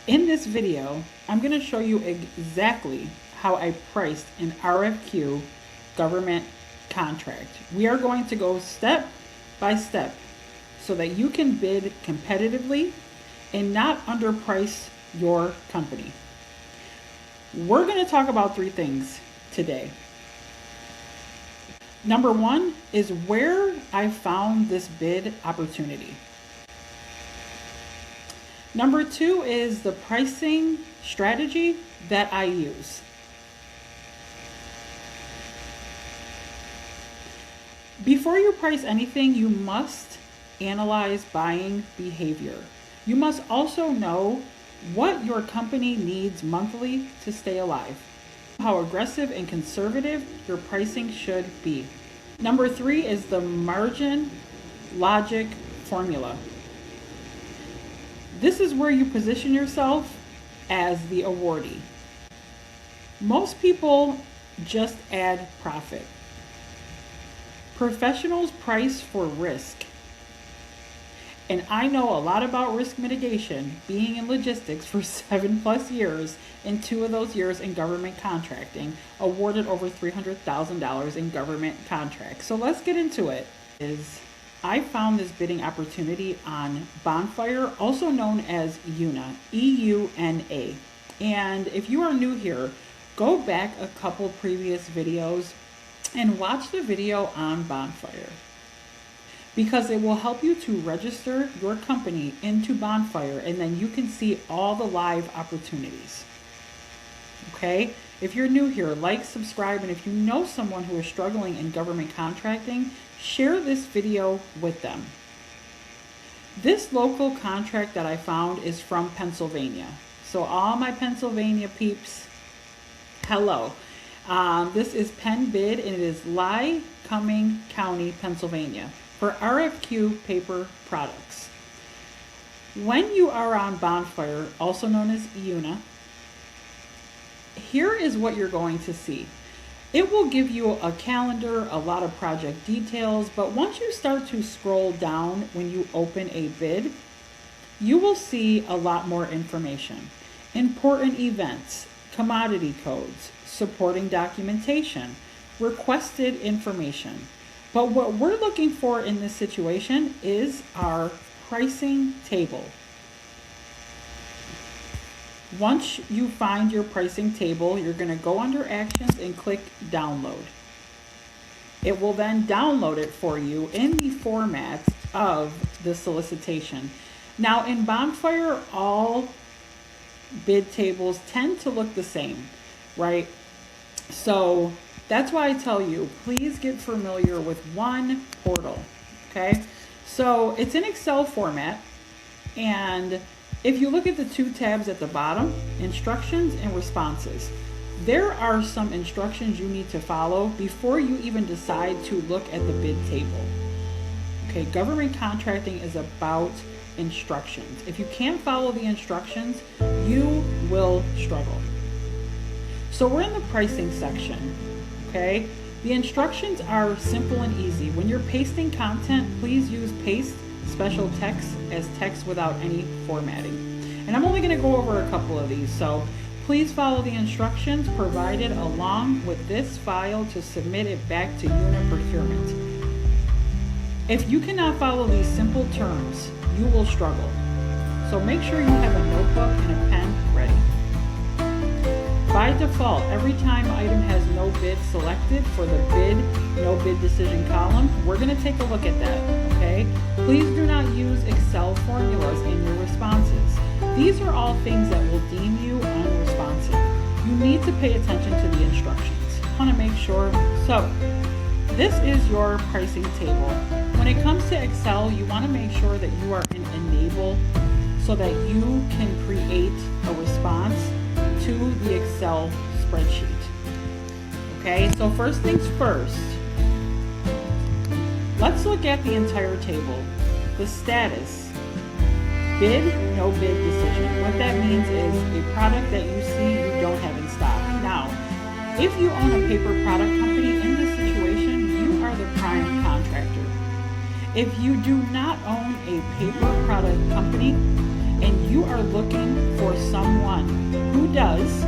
In this video, I'm going to show you exactly how I priced an RFQ government contract. We are going to go step by step so that you can bid competitively and not underprice your company. We're going to talk about three things today. Number one is where I found this bid opportunity. Number two is the pricing strategy that I use. Before you price anything, you must analyze buying behavior. You must also know what your company needs monthly to stay alive, how aggressive and conservative your pricing should be. Number three is the margin logic formula. This is where you position yourself as the awardee. Most people just add profit. Professionals price for risk. And I know a lot about risk mitigation, being in logistics for 7+ years, and 2 of those years in government contracting, awarded over $300,000 in government contracts. So let's get into it. I found this bidding opportunity on Bonfire, also known as EUNA, E-U-N-A. And if you are new here, go back a couple previous videos and watch the video on Bonfire, because it will help you to register your company into Bonfire, and then you can see all the live opportunities. Okay? If you're new here, like, subscribe, and if you know someone who is struggling in government contracting, share this video with them. This local contract that I found is from Pennsylvania. So all my Pennsylvania peeps, hello. This is Penn Bid, and it is Lycoming County, Pennsylvania, for RFQ paper products. When you are on Bonfire, also known as EUNA, here is what you're going to see. It will give you a calendar, a lot of project details, but once you start to scroll down when you open a bid, you will see a lot more information. Important events, commodity codes, supporting documentation, requested information. But what we're looking for in this situation is our pricing table. Once you find your pricing table, you're going to go under Actions and click Download. It will then download it for you in the format of the solicitation. Now in Bonfire, all bid tables tend to look the same, right? So that's why I tell you, please get familiar with one portal, okay? So it's in Excel format, and if you look at the 2 tabs at the bottom, instructions and responses, there are some instructions you need to follow before you even decide to look at the bid table. Okay, government contracting is about instructions. If you can't follow the instructions, you will struggle. So we're in the pricing section, okay? The instructions are simple and easy. When you're pasting content, please use paste special text as text without any formatting. And I'm only going to go over a couple of these, so please follow the instructions provided along with this file to submit it back to unit procurement. If you cannot follow these simple terms, you will struggle. So make sure you have a notebook and a pen ready. By default, every time item has no bid selected for the bid, no bid decision column, we're going to take a look at that, okay? Please do not use Excel formulas in your responses. These are all things that will deem you unresponsive. You need to pay attention to the instructions. I want to make sure. So, this is your pricing table. When it comes to Excel, you want to make sure that you are in Enable so that you can create a response to the Excel spreadsheet. Okay, so first things first, let's look at the entire table. The status, bid, no bid decision. What that means is a product that you see you don't have in stock. Now, if you own a paper product company, in this situation, you are the prime contractor. If you do not own a paper product company and you are looking for some someone who does,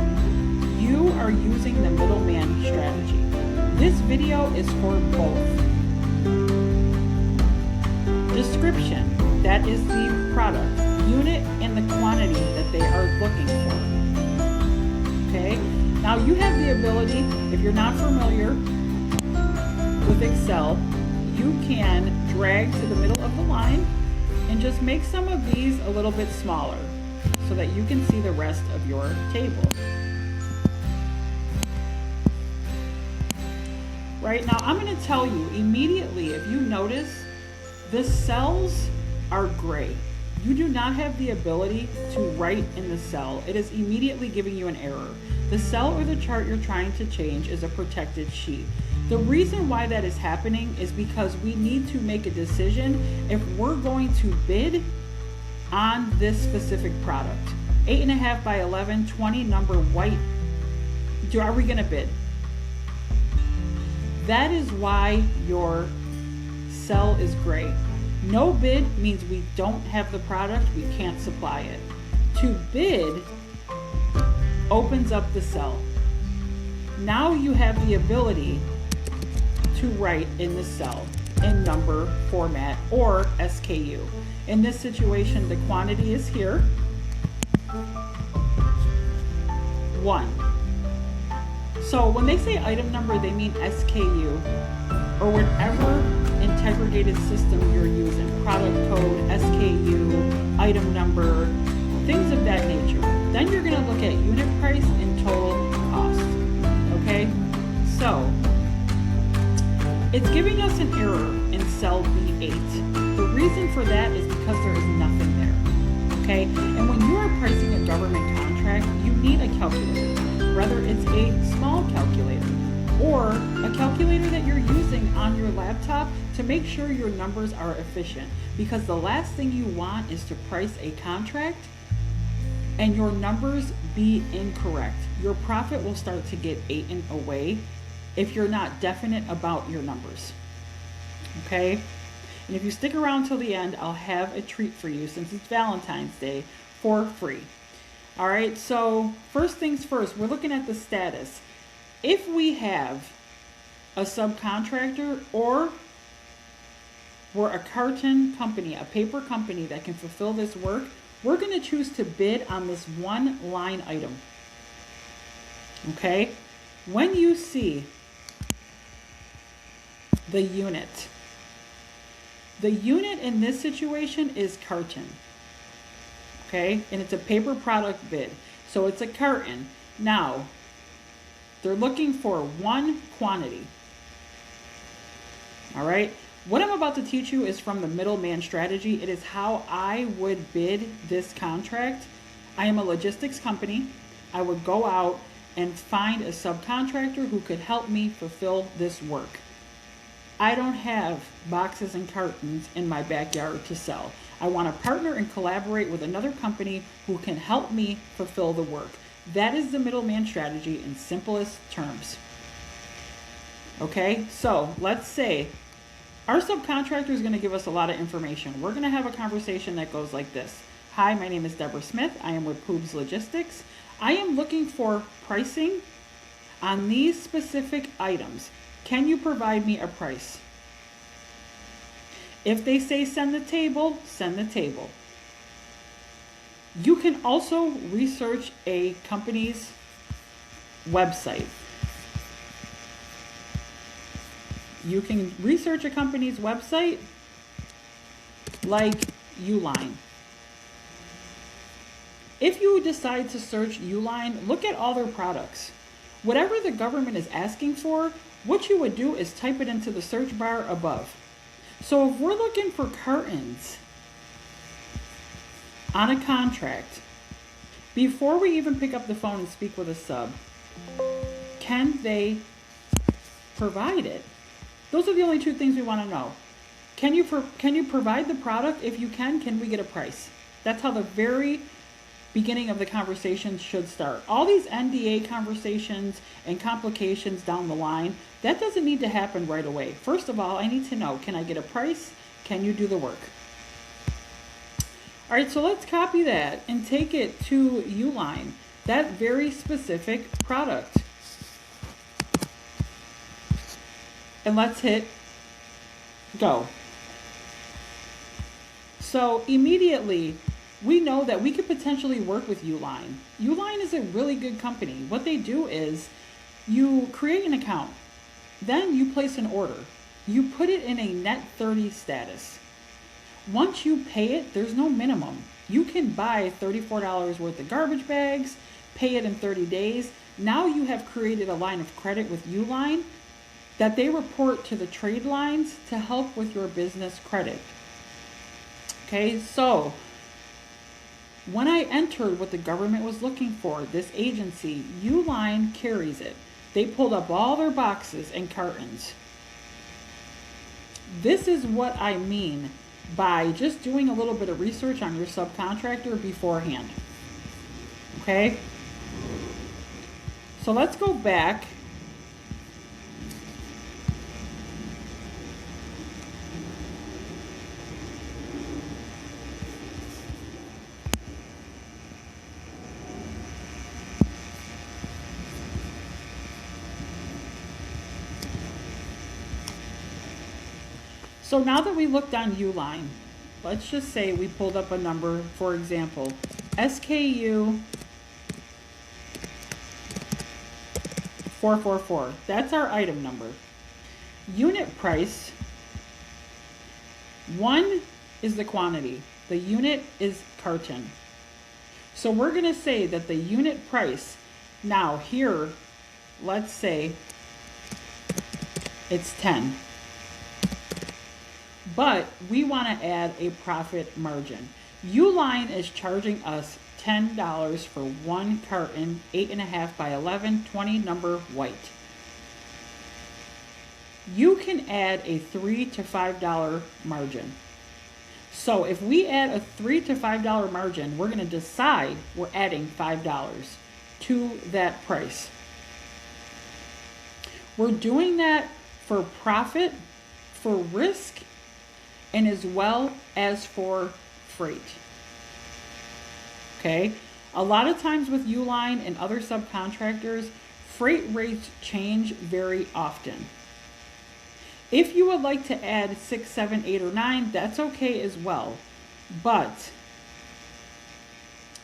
you are using the middleman strategy. This video is for both. Description, that is the product, unit, and the quantity that they are looking for. Okay, now you have the ability, if you're not familiar with Excel, you can drag to the middle of the line and just make some of these a little bit smaller so that you can see the rest of your table. Right now, I'm going to tell you immediately, if you notice, the cells are gray. You do not have the ability to write in the cell. It is immediately giving you an error. The cell or the chart you're trying to change is a protected sheet. The reason why that is happening is because we need to make a decision if we're going to bid on this specific product. 8.5 by 11, 20 number white. Are we going to bid? That is why your cell is gray. No bid means we don't have the product, we can't supply it. To bid opens up the cell. Now you have the ability to write in the cell in number format or SKU. In this situation, the quantity is here, 1. So when they say item number, they mean SKU or whatever integrated system you're using. Product code, SKU, item number, things of that nature. Then you're going to look at unit price and total cost. Okay? So it's giving us an error in cell B8. The reason for that is because there is nothing there. Okay? And when you are pricing a government contract, you need a calculator. Whether it's a small calculator or a calculator that you're using on your laptop to make sure your numbers are efficient. Because the last thing you want is to price a contract and your numbers be incorrect. Your profit will start to get eaten away if you're not definite about your numbers. Okay? And if you stick around till the end, I'll have a treat for you since it's Valentine's Day for free. All right, so first things first, we're looking at the status. If we have a subcontractor or we're a carton company, a paper company that can fulfill this work, we're going to choose to bid on this one line item. Okay, when you see the unit in this situation is carton. Okay, and it's a paper product bid. So it's a carton. Now, they're looking for one quantity. All right, what I'm about to teach you is from the middleman strategy. It is how I would bid this contract. I am a logistics company. I would go out and find a subcontractor who could help me fulfill this work. I don't have boxes and cartons in my backyard to sell. I want to partner and collaborate with another company who can help me fulfill the work. That is the middleman strategy in simplest terms. Okay, so let's say our subcontractor is going to give us a lot of information. We're going to have a conversation that goes like this. Hi, my name is Deborah Smith. I am with Poobs Logistics. I am looking for pricing on these specific items. Can you provide me a price? If they say send the table, send the table. You can also research a company's website. You can research a company's website like Uline. If you decide to search Uline, look at all their products. Whatever the government is asking for, what you would do is type it into the search bar above. So if we're looking for cartons on a contract, before we even pick up the phone and speak with a sub, can they provide it? Those are the only two things we want to know. Can you provide the product? If you can we get a price? That's how the very beginning of the conversation should start. All these NDA conversations and complications down the line, that doesn't need to happen right away. First of all, I need to know, can I get a price? Can you do the work? All right, so let's copy that and take it to Uline, that very specific product. And let's hit go. So immediately, we know that we could potentially work with Uline. Uline is a really good company. What they do is you create an account, then you place an order. You put it in a net 30 status. Once you pay it, there's no minimum. You can buy $34 worth of garbage bags, pay it in 30 days. Now you have created a line of credit with Uline that they report to the trade lines to help with your business credit. Okay, so when I entered what the government was looking for, this agency, Uline carries it. They pulled up all their boxes and cartons. This is what I mean by just doing a little bit of research on your subcontractor beforehand. Okay? So let's go back. So now that we looked on Uline, let's just say we pulled up a number, for example, SKU 444. That's our item number. Unit price, 1 is the quantity. The unit is carton. So we're going to say that the unit price, now here, let's say it's 10. But we want to add a profit margin. Uline is charging us $10 for 1 carton, 8.5 by 11, 20 number white. You can add a $3 to $5 margin. So if we add a $3 to $5 margin, we're going to decide we're adding $5 to that price. We're doing that for profit, for risk, and as well as for freight. Okay? A lot of times with Uline and other subcontractors, freight rates change very often. If you would like to add 6, 7, 8, or 9, that's okay as well. But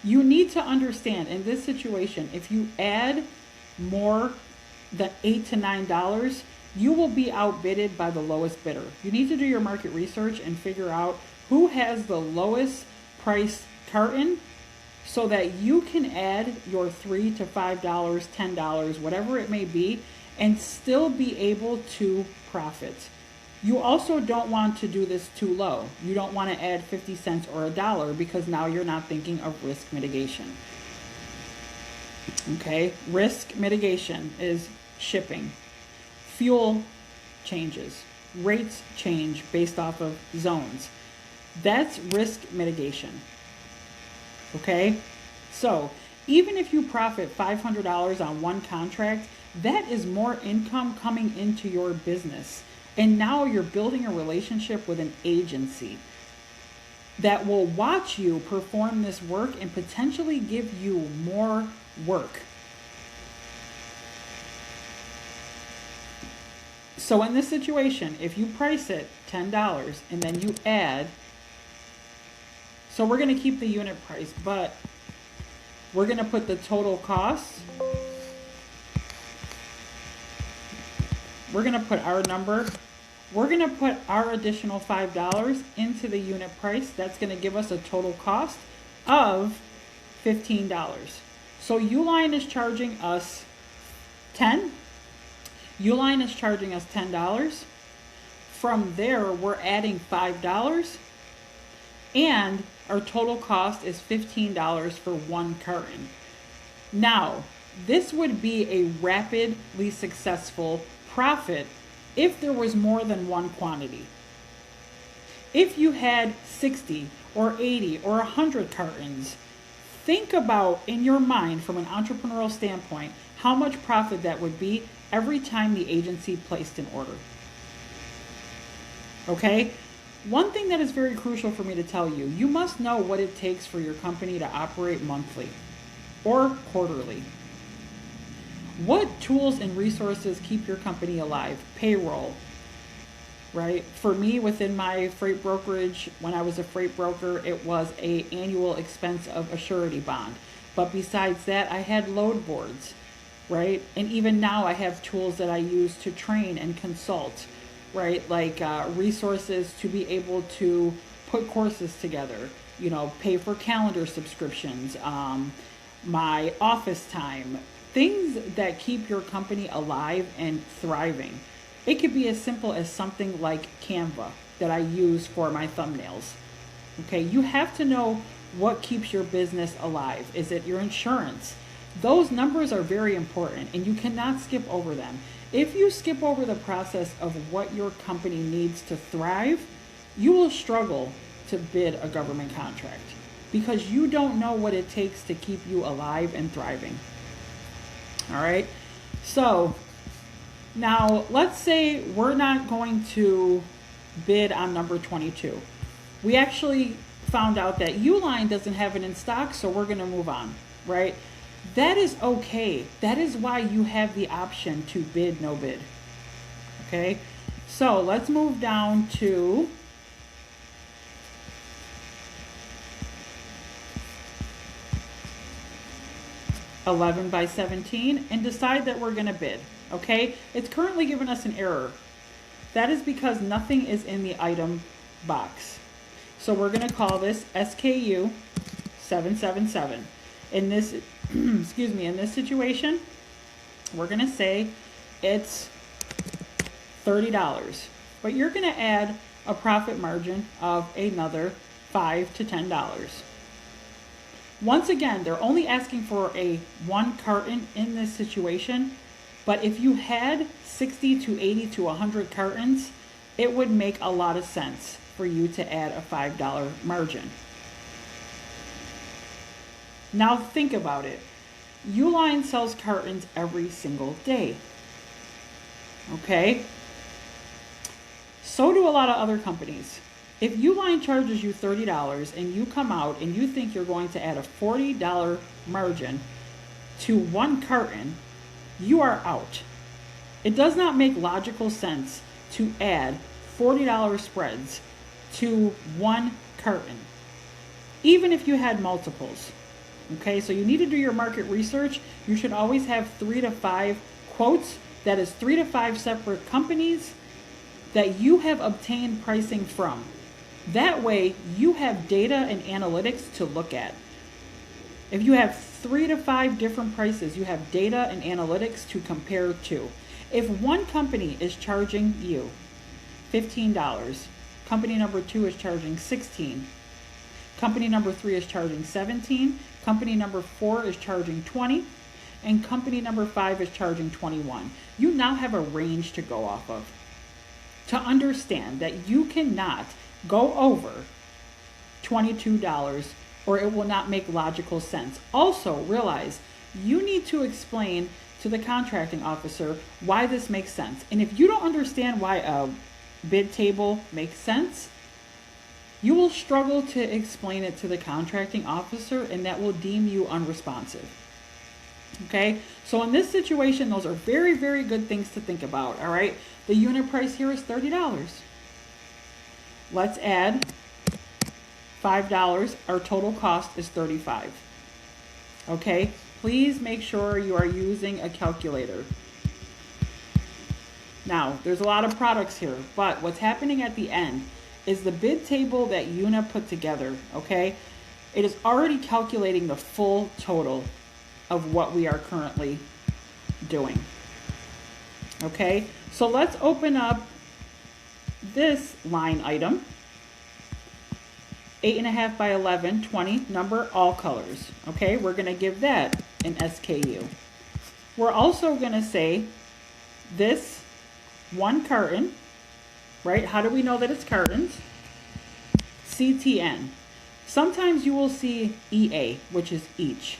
you need to understand in this situation, if you add more than $8 to $9, you will be outbidded by the lowest bidder. You need to do your market research and figure out who has the lowest price carton so that you can add your $3 to $5, $10, whatever it may be, and still be able to profit. You also don't want to do this too low. You don't want to add 50 cents or $1 because now you're not thinking of risk mitigation. Okay, risk mitigation is shipping. Fuel changes, rates change based off of zones. That's risk mitigation. Okay? So, even if you profit $500 on one contract, that is more income coming into your business. And now you're building a relationship with an agency that will watch you perform this work and potentially give you more work. So in this situation, if you price it $10 and then you add, so we're going to keep the unit price, but we're going to put the total cost. We're going to put our number. We're going to put our additional $5 into the unit price. That's going to give us a total cost of $15. So Uline is charging us $10. Uline is charging us $10. From there, we're adding $5. And our total cost is $15 for one carton. Now, this would be a rapidly successful profit if there was more than one quantity. If you had 60 or 80 or 100 cartons, think about in your mind from an entrepreneurial standpoint how much profit that would be every time the agency placed an order. Okay? One thing that is very crucial for me to tell you, you must know what it takes for your company to operate monthly or quarterly. What tools and resources keep your company alive? Payroll, right? For me, within my freight brokerage, when I was a freight broker, it was an annual expense of a surety bond. But besides that, I had load boards, right? And even now I have tools that I use to train and consult, right? Like resources to be able to put courses together, you know, pay for calendar subscriptions, my office time, things that keep your company alive and thriving. It could be as simple as something like Canva that I use for my thumbnails. Okay, you have to know what keeps your business alive. Is it your insurance? Those numbers are very important and you cannot skip over them. If you skip over the process of what your company needs to thrive, you will struggle to bid a government contract because you don't know what it takes to keep you alive and thriving. All right, so now let's say we're not going to bid on number 22. We actually found out that Uline doesn't have it in stock, so we're going to move on, right? That is okay. That is why you have the option to bid no bid. Okay, so let's move down to $11 by $17 and decide that we're going to bid. Okay, it's currently giving us an error. That is because nothing is in the item box. So we're going to call this SKU 777. In this, excuse me, in this situation, we're going to say it's $30, but you're going to add a profit margin of another $5 to $10. Once again, they're only asking for a 1 carton in this situation, but if you had 60 to 80 to 100 cartons, it would make a lot of sense for you to add a $5 margin. Now think about it. Uline sells cartons every single day. Okay? So do a lot of other companies. If Uline charges you $30 and you come out and you think you're going to add a $40 margin to 1 carton, you are out. It does not make logical sense to add $40 spreads to 1 carton, even if you had multiples. Okay, so you need to do your market research. You should always have 3 to 5 quotes. That is 3 to 5 separate companies that you have obtained pricing from. That way you have data and analytics to look at. If you have 3 to 5 different prices, you have data and analytics to compare to. If one company is charging you $15, company number 2 is charging $16, company number 3 is charging $17, company number 4 is charging $20, and company number 5 is charging $21. You now have a range to go off of to understand that you cannot go over $22 or it will not make logical sense. Also realize you need to explain to the contracting officer why this makes sense. And if you don't understand why a bid table makes sense, you will struggle to explain it to the contracting officer and that will deem you unresponsive. Okay, so in this situation, those are very, very good things to think about. All right, the unit price here is $30. Let's add $5. Our total cost is $35. Okay, please make sure you are using a calculator. Now, there's a lot of products here, but what's happening at the end is the bid table that Una put together, okay? It is already calculating the full total of what we are currently doing. Okay, so let's open up this line item, 8.5 by 11, 20, number, all colors. Okay, we're gonna give that an SKU. We're also gonna say this 1 carton, right? How do we know that it's cartons? CTN. Sometimes you will see EA, which is each.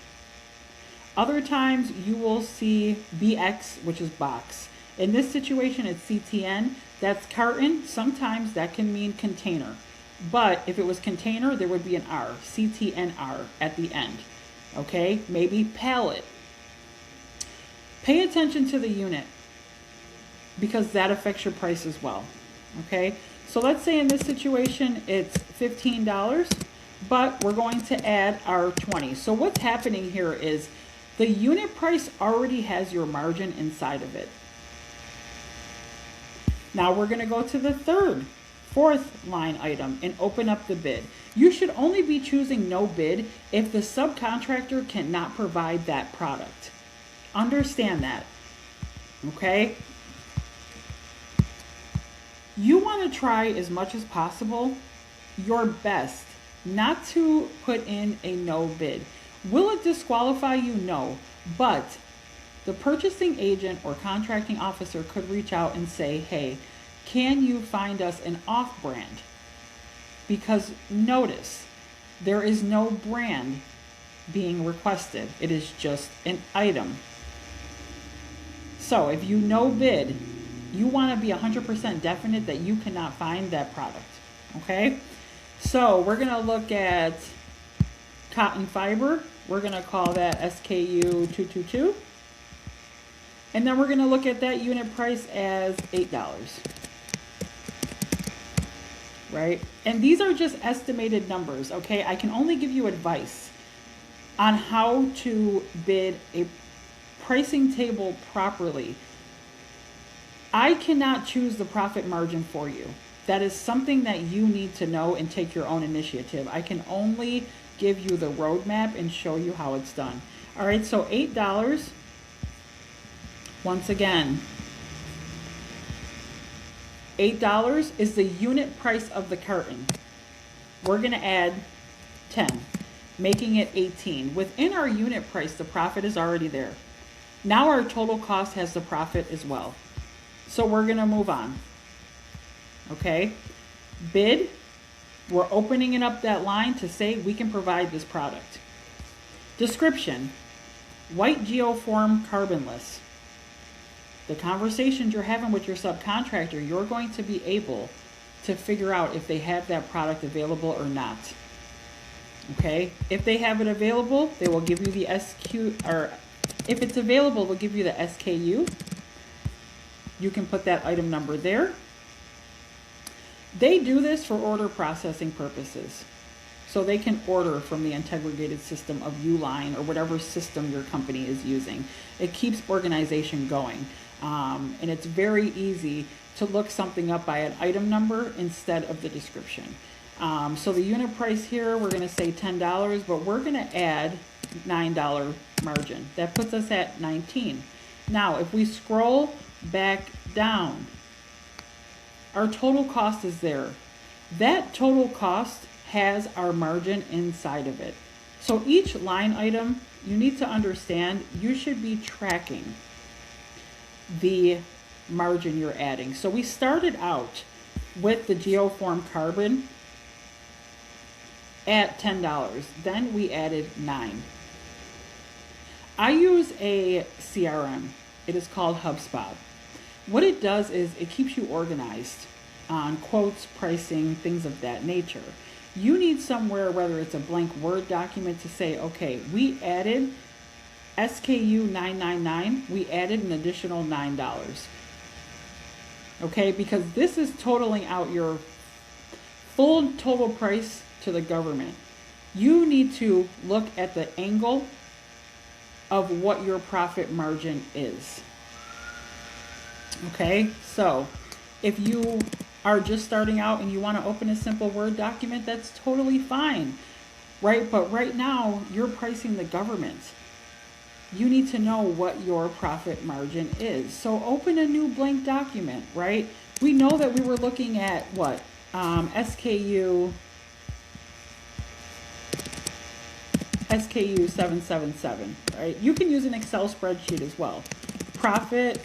Other times you will see BX, which is box. In this situation, it's CTN. That's carton. Sometimes that can mean container. But if it was container, there would be an R, CTNR at the end. Okay, maybe pallet. Pay attention to the unit because that affects your price as well. Okay, so let's say in this situation it's $15, but we're going to add our 20. So what's happening here is the unit price already has your margin inside of it. Now we're going to go to the fourth line item and open up the bid. You should only be choosing no bid if the subcontractor cannot provide that product. Understand that, okay? You want to try as much as possible your best not to put in a no bid. Will it disqualify you? No, but the purchasing agent or contracting officer could reach out and say, hey, can you find us an off-brand? Because notice, there is no brand being requested. It is just an item. So if you no bid, you want to be 100% definite that you cannot find that product, okay? So we're going to look at cotton fiber. We're going to call that SKU 222. And then we're going to look at that unit price as $8, right? And these are just estimated numbers, okay? I can only give you advice on how to bid a pricing table properly. I cannot choose the profit margin for you. That is something that you need to know and take your own initiative. I can only give you the roadmap and show you how it's done. All right, so $8. Once again, $8 is the unit price of the carton. We're going to add 10, making it 18. Within our unit price, the profit is already there. Now our total cost has the profit as well. So we're going to move on. Okay, bid, we're opening it up that line to say we can provide this product. Description, white geoform carbonless. The conversations you're having with your subcontractor, you're going to be able to figure out if they have that product available or not. Okay, if they have it available, they will give you the SQ, or if it's available, they'll give you the SKU. You can put that item number there. They do this for order processing purposes. So they can order from the integrated system of Uline or whatever system your company is using. It keeps organization going. And it's very easy to look something up by an item number instead of the description. So the unit price here, we're going to say $10, but we're going to add $9 margin. That puts us at 19. Now, if we scroll back down, our total cost is there. That total cost has our margin inside of it. So each line item, you need to understand, you should be tracking the margin you're adding. So we started out with the geoform carbon at $10. Then we added 9. I use a CRM. It is called HubSpot. What it does is it keeps you organized on quotes, pricing, things of that nature. You need somewhere, whether it's a blank Word document, to say, okay, we added SKU 999, we added an additional $9. Okay, because this is totaling out your full total price to the government. You need to look at the angle of what your profit margin is. Okay, so if you are just starting out and you want to open a simple Word document, that's totally fine, right? But right now, you're pricing the government. You need to know what your profit margin is. So open a new blank document, right? We know that we were looking at what? SKU 777, right? You can use an Excel spreadsheet as well. Profit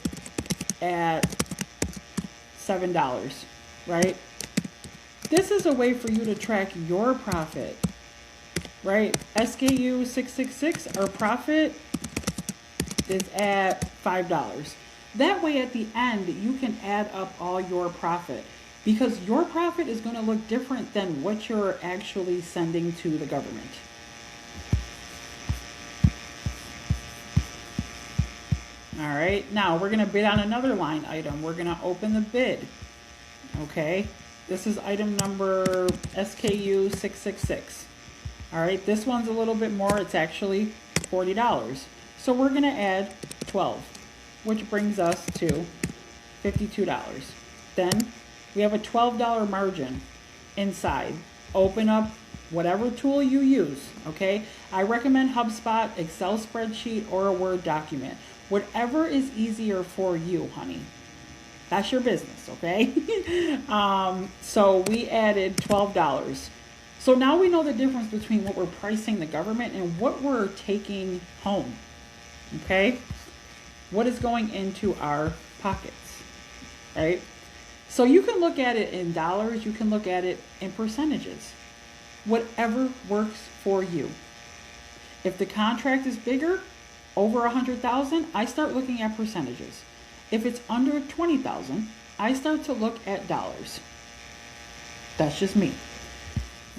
at $7, right? This is a way for you to track your profit, right? SKU 666, our profit is at $5. That way at the end, you can add up all your profit, because your profit is going to look different than what you're actually sending to the government. All right, now we're going to bid on another line item. We're going to open the bid. Okay, this is item number SKU 666. All right, this one's a little bit more. It's actually $40. So we're going to add 12, which brings us to $52. Then we have a $12 margin inside. Open up whatever tool you use, okay? I recommend HubSpot, Excel spreadsheet, or a Word document. Whatever is easier for you, honey. That's your business, okay? So we added $12. So now we know the difference between what we're pricing the government and what we're taking home, okay? What is going into our pockets, right? So you can look at it in dollars, you can look at it in percentages. Whatever works for you. If the contract is bigger, over 100,000, I start looking at percentages. If it's under 20,000, I start to look at dollars. That's just me.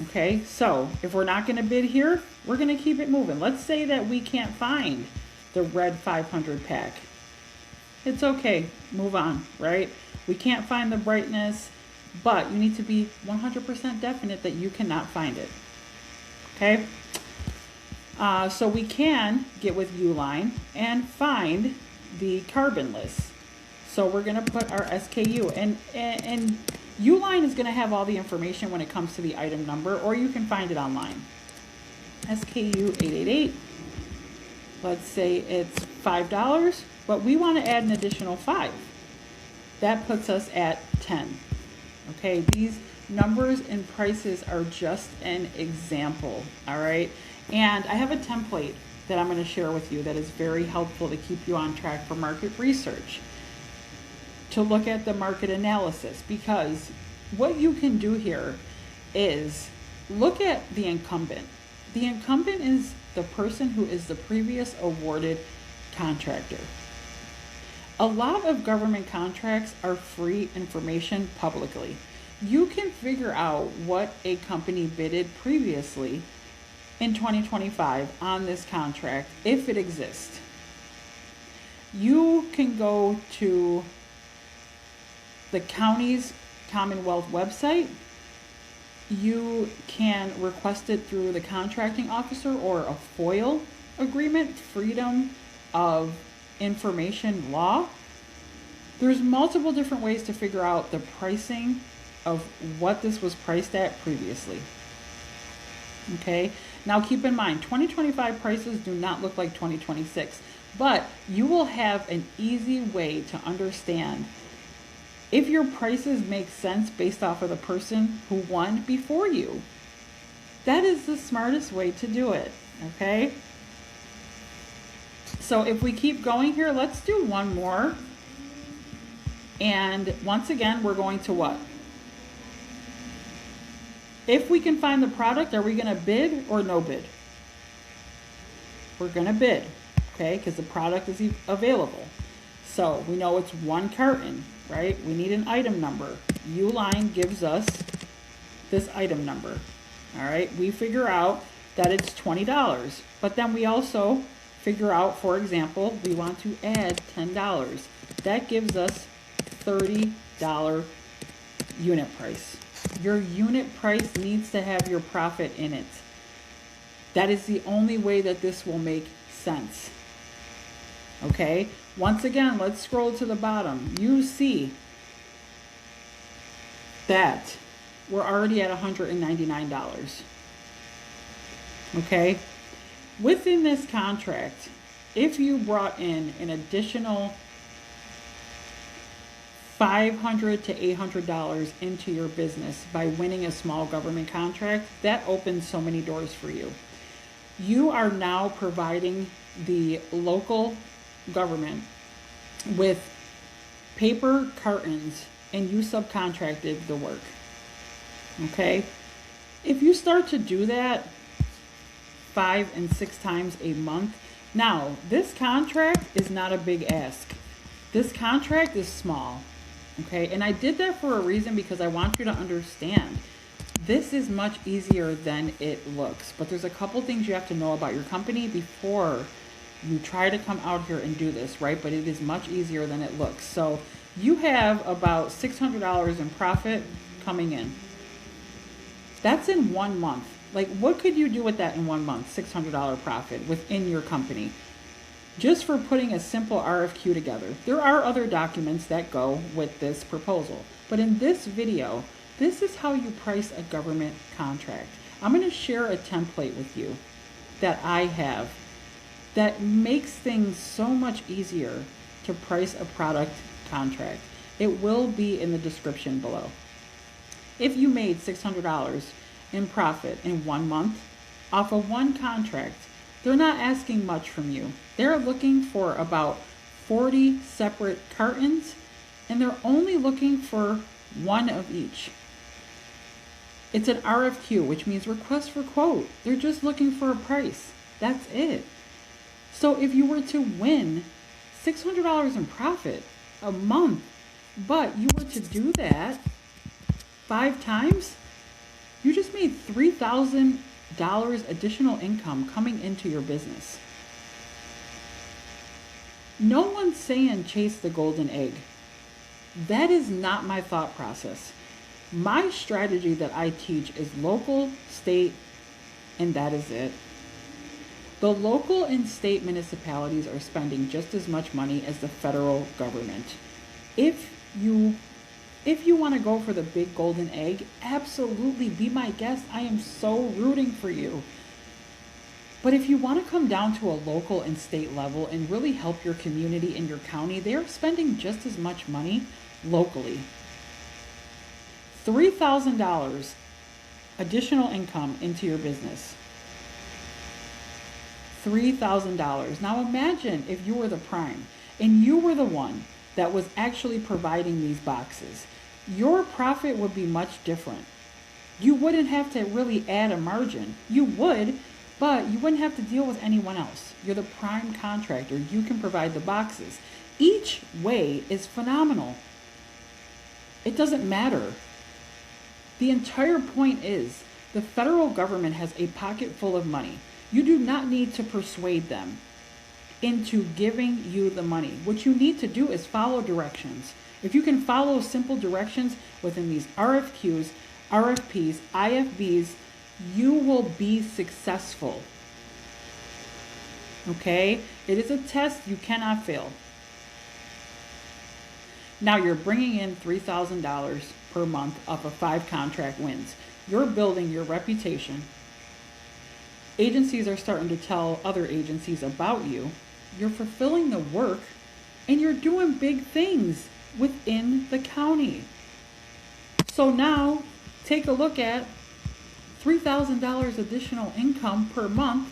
Okay, so if we're not going to bid here, we're going to keep it moving. Let's say that we can't find the red 500 pack. It's okay, move on, right? We can't find the brightness, but you need to be 100% definite that you cannot find it. Okay? So we can get with Uline and find the carbon list. So we're going to put our SKU, and Uline is going to have all the information when it comes to the item number, or you can find it online. SKU 888. Let's say it's $5, but we want to add an additional 5. That puts us at 10. Okay, these numbers and prices are just an example, all right? And I have a template that I'm going to share with you that is very helpful to keep you on track for market research, to look at the market analysis, because what you can do here is look at the incumbent. The incumbent is the person who is the previous awarded contractor. A lot of government contracts are free information publicly. You can figure out what a company bidded previously in 2025 on this contract if it exists. You can go to the county's Commonwealth website. You can request it through the contracting officer or a FOIL agreement, Freedom of Information Law. There's multiple different ways to figure out the pricing of what this was priced at previously. Okay, now keep in mind, 2025 prices do not look like 2026, but you will have an easy way to understand if your prices make sense based off of the person who won before you. That is the smartest way to do it, okay? So if we keep going here, let's do one more. And once again, we're going to what? If we can find the product, are we going to bid or no bid? We're going to bid, okay, because the product is available. So we know it's 1 carton, right? We need an item number. Uline gives us this item number, all right? We figure out that it's $20, but then we also figure out, for example, we want to add $10. That gives us $30 unit price. Your unit price needs to have your profit in it. That is the only way that this will make sense. Okay, once again, let's scroll to the bottom. You see that we're already at $199. Okay, within this contract, if you brought in an additional $500 to $800 into your business by winning a small government contract, that opens so many doors for you. You are now providing the local government with paper cartons, and you subcontracted the work. Okay? If you start to do that 5 and 6 times a month, now this contract is not a big ask. This contract is small, okay? And I did that for a reason, because I want you to understand this is much easier than it looks. But there's a couple things you have to know about your company before you try to come out here and do this, right? But it is much easier than it looks. So you have about $600 in profit coming in. That's in 1 month. Like, what could you do with that in 1 month? $600 profit within your company, just for putting a simple RFQ together. There are other documents that go with this proposal, but in this video, this is how you price a government contract. I'm going to share a template with you that I have that makes things so much easier to price a product contract. It will be in the description below. If you made $600 in profit in 1 month off of one contract, they're not asking much from you. They're looking for about 40 separate cartons, and they're only looking for one of each. It's an RFQ, which means request for quote. They're just looking for a price. That's it. So if you were to win $600 in profit a month, but you were to do that 5 times, you just made $3,000 additional income coming into your business. No one's saying chase the golden egg. That is not my thought process. My strategy that I teach is local, state, and that is it. The local and state municipalities are spending just as much money as the federal government. If you want to go for the big golden egg, absolutely be my guest. I am so rooting for you. But if you want to come down to a local and state level and really help your community and your county, they are spending just as much money locally. $3,000 additional income into your business. $3,000. Now imagine if you were the prime and you were the one that was actually providing these boxes. Your profit would be much different. You wouldn't have to really add a margin. You would, but you wouldn't have to deal with anyone else. You're the prime contractor. You can provide the boxes. Each way is phenomenal. It doesn't matter. The entire point is the federal government has a pocket full of money. You do not need to persuade them into giving you the money. What you need to do is follow directions. If you can follow simple directions within these RFQs, RFPs, IFBs, you will be successful. Okay? It is a test you cannot fail. Now you're bringing in $3,000 per month off of 5 contract wins. You're building your reputation. Agencies are starting to tell other agencies about you. You're fulfilling the work, and you're doing big things within the county. So now take a look at $3,000 additional income per month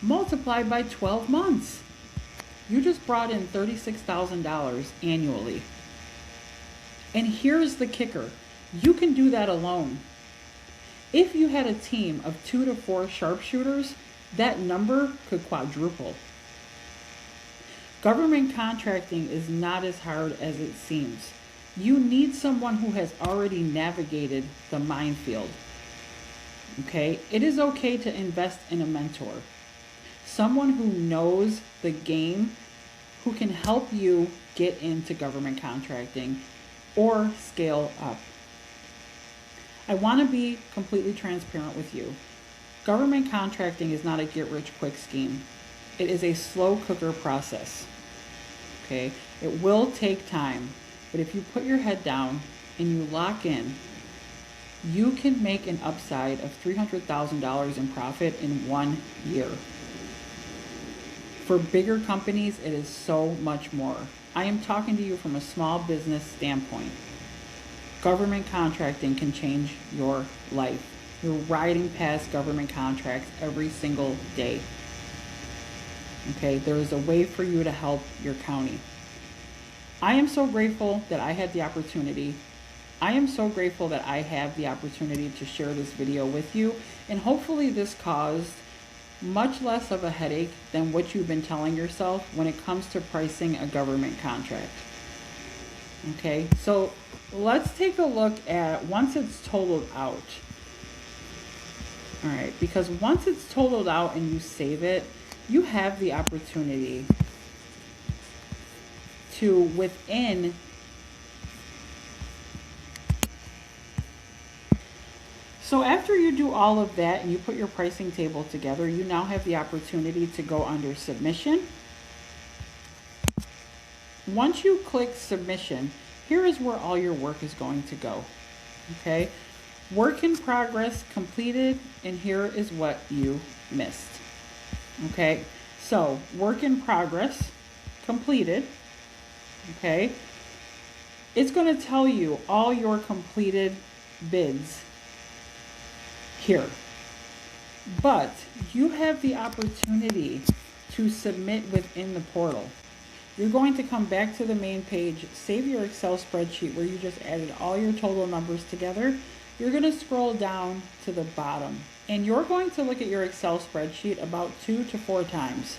multiplied by 12 months. You just brought in $36,000 annually. And here's the kicker. You can do that alone. If you had a team of 2 to 4 sharpshooters, that number could quadruple. Government contracting is not as hard as it seems. You need someone who has already navigated the minefield. Okay? It is okay to invest in a mentor. Someone who knows the game, who can help you get into government contracting or scale up. I want to be completely transparent with you. Government contracting is not a get-rich-quick scheme. It is a slow cooker process. Okay? It will take time, but if you put your head down and you lock in, you can make an upside of $300,000 in profit in 1 year. For bigger companies, it is so much more. I am talking to you from a small business standpoint. Government contracting can change your life. You're riding past government contracts every single day. Okay, there is a way for you to help your county. I am so grateful that I had the opportunity. I am so grateful that I have the opportunity to share this video with you, and hopefully this caused much less of a headache than what you've been telling yourself when it comes to pricing a government contract. Okay, so let's take a look at once it's totaled out. All right, because once it's totaled out and you save it, you have the opportunity to within So after you do all of that and you put your pricing table together, you now have the opportunity to go under submission. Once you click submission, here is where all your work is going to go. Okay, work in progress completed, and here is what you missed. Okay, so work in progress completed. Okay, it's going to tell you all your completed bids here, but you have the opportunity to submit within the portal. You're going to come back to the main page, save your Excel spreadsheet where you just added all your total numbers together. You're going to scroll down to the bottom and you're going to look at your Excel spreadsheet about 2 to 4 times.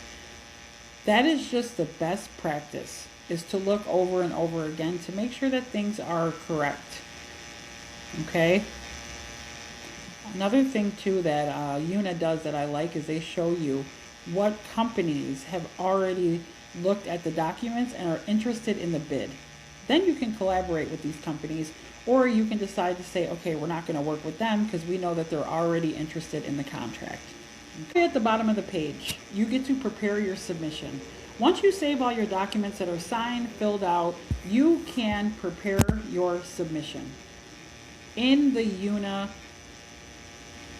That is just the best practice, is to look over and over again to make sure that things are correct. Okay? Another thing too that Una does that I like is they show you what companies have already looked at the documents and are interested in the bid. Then you can collaborate with these companies, or you can decide to say, okay, we're not going to work with them because we know that they're already interested in the contract. Okay, at the bottom of the page, you get to prepare your submission. Once you save all your documents that are signed, filled out, you can prepare your submission in the Una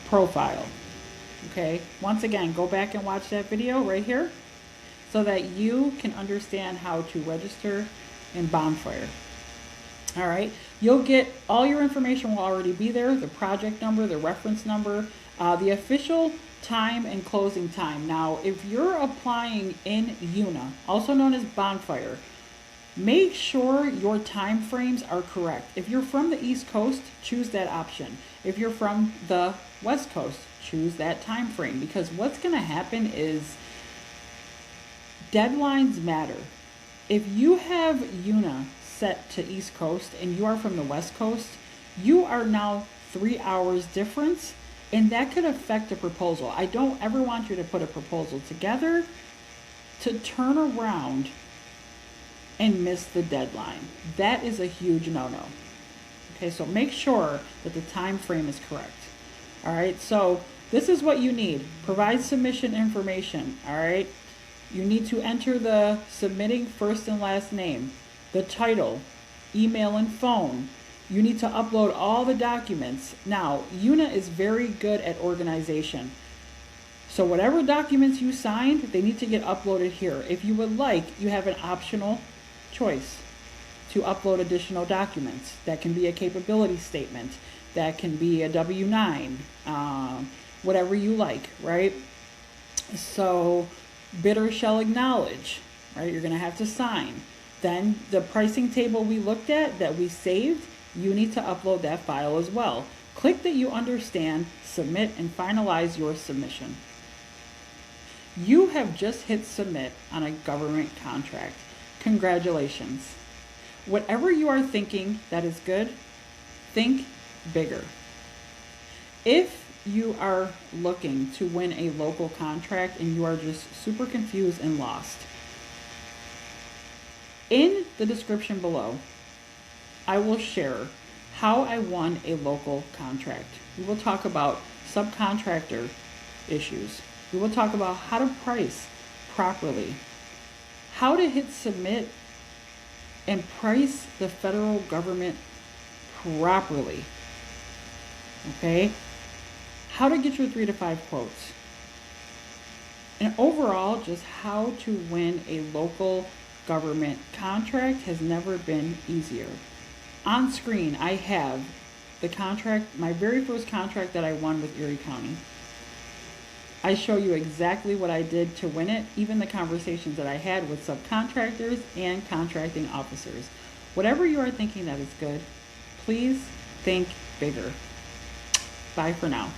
profile. Okay, once again, go back and watch that video right here so that you can understand how to register in Bonfire. All right, you'll get all your information will already be there, the project number, the reference number, the official time and closing time. Now, if you're applying in Una, also known as Bonfire, make sure your time frames are correct. If you're from the East Coast, choose that option. If you're from the West Coast, choose that time frame, because what's going to happen is deadlines matter. If you have Una set to East Coast and you are from the West Coast, you are now 3 hours difference, and that could affect a proposal. I don't ever want you to put a proposal together to turn around and miss the deadline. That is a huge no-no. Okay, so make sure that the time frame is correct. All right, so this is what you need. Provide submission information. All right, you need to enter the submitting first and last name, the title, email and phone. You need to upload all the documents. Now, Una is very good at organization. So whatever documents you signed, they need to get uploaded here. If you would like, you have an optional choice to upload additional documents. That can be a capability statement. That can be a W-9, whatever you like, right? So bidder shall acknowledge, right? You're going to have to sign. Then the pricing table we looked at that we saved, you need to upload that file as well. Click that you understand, submit, and finalize your submission. You have just hit submit on a government contract. Congratulations. Whatever you are thinking that is good, think bigger. If you are looking to win a local contract and you are just super confused and lost, in the description below, I will share how I won a local contract. We will talk about subcontractor issues. We will talk about how to price properly, how to hit submit and price the federal government properly. Okay? How to get your 3 to 5 quotes. And overall, just how to win a local government contract has never been easier. On screen, I have the contract, my very first contract that I won with Erie County. I show you exactly what I did to win it, even the conversations that I had with subcontractors and contracting officers. Whatever you are thinking that is good, please think bigger. Bye for now.